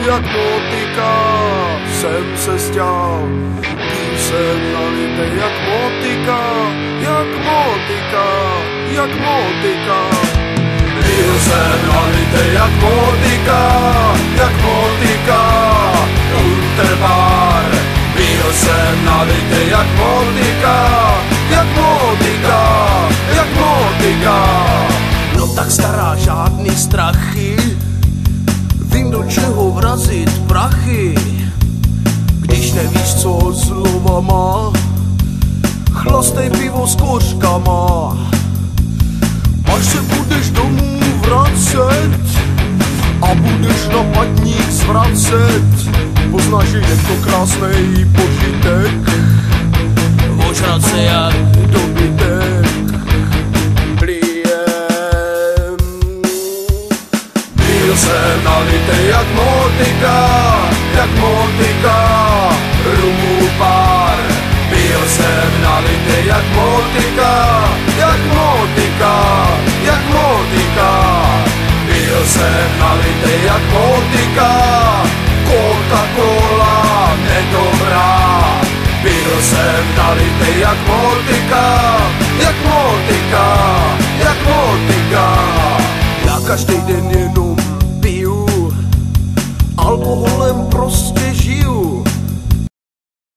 jak motika, jsem se stěl. Pil jsem nalitej jak motika, jak motika, jak motika. Pil jsem nalitej jak motika, jak motika, Unterbar. Pil jsem nalitej jak motika, jak motika, jak motika. No tak stará, žádný strachy, vím do čeho vrazit prachy. Když nevíš co slova má, chlastej pivo s kořkama. Až se budeš domů vracet a budeš na patník zvracet, poznáš, že je to krásnej požitek, ožrat se jak dobytek. Pil jsem nalitej jak motika, rumu pár. Pil jsem nalitej jak motika, jak motika, jak motika. Pil jsem nalitej jak motika, Coca-Cola nedobrá. Pil jsem nalitej jak motika, jak motika.